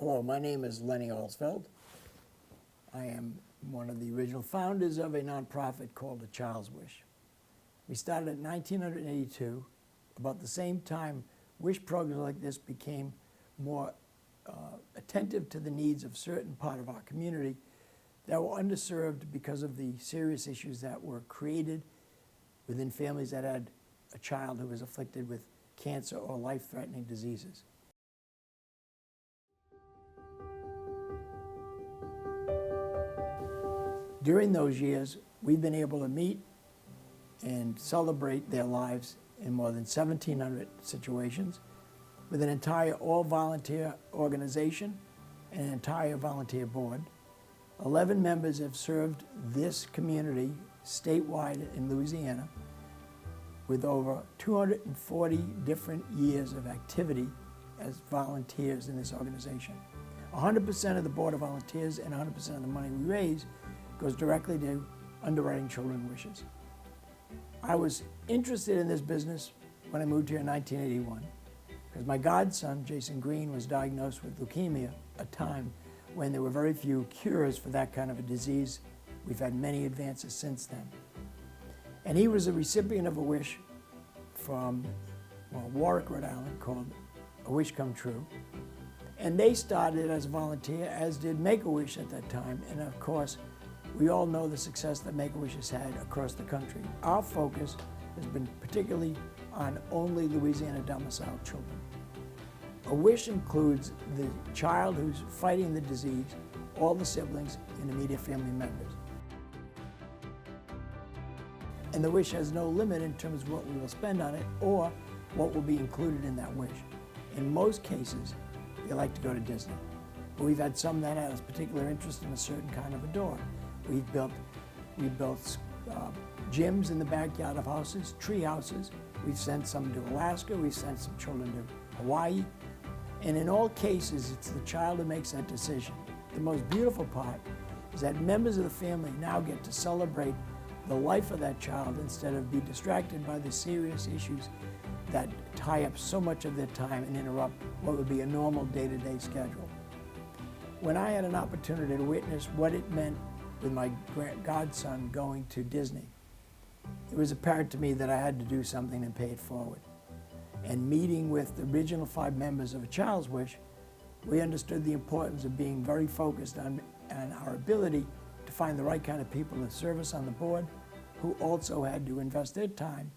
Hello, my name is Lenny Alsfeld. I am one of the original founders of a nonprofit called A Child's Wish. We started in 1982. About the same time, wish programs like this became more attentive to the needs of certain part of our community that were underserved because of the serious issues that were created within families that had a child who was afflicted with cancer or life-threatening diseases. During those years, we've been able to meet and celebrate their lives in more than 1,700 situations with an entire all-volunteer organization and an entire volunteer board. 11 members have served this community statewide in Louisiana with over 240 different years of activity as volunteers in this organization. 100% of the Board of Volunteers and 100% of the money we raise goes directly to underwriting children's wishes. I was interested in this business when I moved here in 1981 because my godson, Jason Green, was diagnosed with leukemia, a time when there were very few cures for that kind of a disease. We've had many advances since then. And he was a recipient of a wish from Warwick, Rhode Island, called A Wish Come True. And they started as a volunteer, as did Make-A-Wish at that time. And of course, we all know the success that Make-A-Wish has had across the country. Our focus has been particularly on only Louisiana domiciled children. A wish includes the child who's fighting the disease, all the siblings, and immediate family members. And the wish has no limit in terms of what we will spend on it or what will be included in that wish. In most cases, they like to go to Disney. But we've had some that has particular interest in a certain kind of a door. We've built gyms in the backyard of houses, tree houses. We've sent some to Alaska. We've sent some children to Hawaii. And in all cases, it's the child who makes that decision. The most beautiful part is that members of the family now get to celebrate the life of that child instead of be distracted by the serious issues that tie up so much of their time and interrupt what would be a normal day-to-day schedule. When I had an opportunity to witness what it meant with my godson going to Disney, it was apparent to me that I had to do something and pay it forward. And meeting with the original 5 members of A Child's Wish, we understood the importance of being very focused on our ability to find the right kind of people to serve us on the board, who also had to invest their time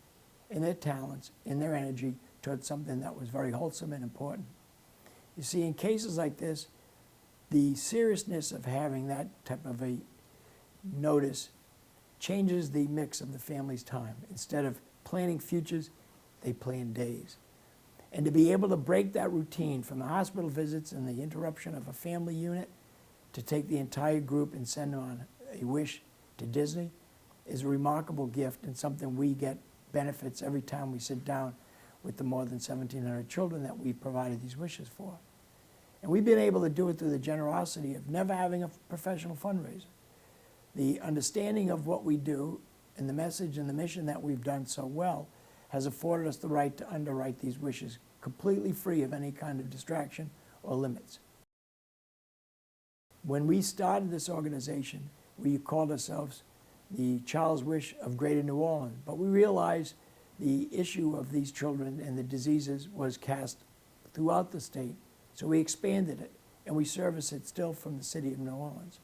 and their talents and their energy towards something that was very wholesome and important. You see, in cases like this, the seriousness of having that type of a notice changes the mix of the family's time. Instead of planning futures, they plan days. And to be able to break that routine from the hospital visits and the interruption of a family unit to take the entire group and send them on a wish to Disney is a remarkable gift and something we get benefits every time we sit down with the more than 1,700 children that we provided these wishes for. And we've been able to do it through the generosity of never having a professional fundraiser. The understanding of what we do and the message and the mission that we've done so well has afforded us the right to underwrite these wishes completely free of any kind of distraction or limits. When we started this organization, we called ourselves the Child's Wish of Greater New Orleans, but we realized the issue of these children and the diseases was cast throughout the state, so we expanded it, and we service it still from the city of New Orleans.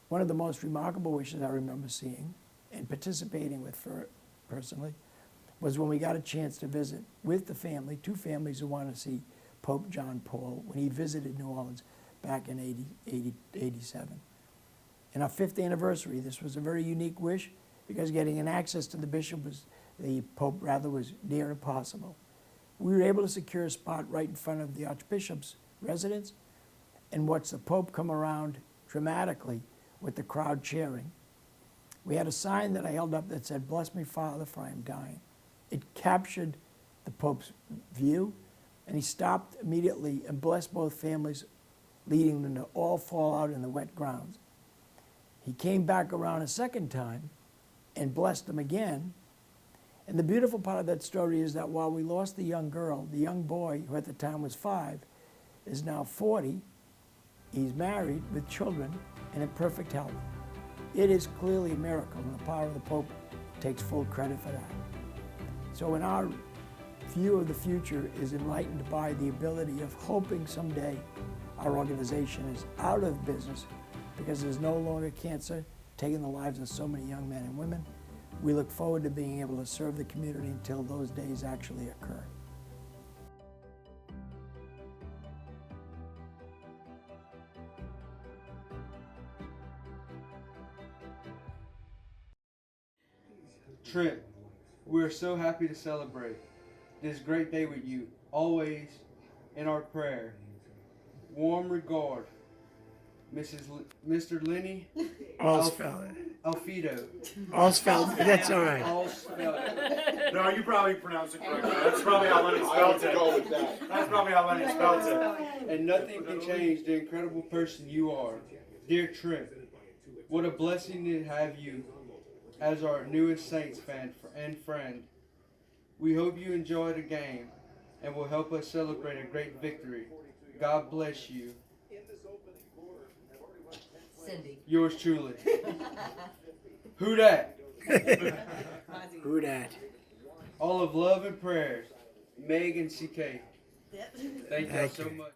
One of the most remarkable wishes I remember seeing and participating with personally was when we got a chance to visit with the family, 2 families who wanted to see Pope John Paul when he visited New Orleans back in 87. In our 5th anniversary, this was a very unique wish because getting an access to the Pope was near impossible. We were able to secure a spot right in front of the Archbishop's residence and watch the Pope come around dramatically with the crowd cheering. We had a sign that I held up that said, "Bless me, Father, for I am dying." It captured the Pope's view, and he stopped immediately and blessed both families, leading them to all fall out in the wet grounds. He came back around a second time and blessed them again. And the beautiful part of that story is that while we lost the young girl, the young boy, who at the time was 5, is now 40, He's married with children and in perfect health. It is clearly a miracle, and the power of the Pope takes full credit for that. So in our view of the future is enlightened by the ability of hoping someday our organization is out of business because there's no longer cancer taking the lives of so many young men and women. We look forward to being able to serve the community until those days actually occur. Trent, we're so happy to celebrate this great day with you, always in our prayer. Warm regard, Mr. Lenny Allsfeld. Alfido. Allsfeld, that's all right. Allsfeld. No, you probably pronounced it correctly. That's probably how Lenny spelled it. Go with that. That's probably how Lenny spelled it. And nothing can change the incredible person you are. Dear Trent, what a blessing to have you as our newest Saints fan and friend. We hope you enjoy the game and will help us celebrate a great victory. God bless you. Cindy. Yours truly. Who dat? Who dat? All of love and prayers, Meg and CK. Yep. Thank y'all Thank so you. much.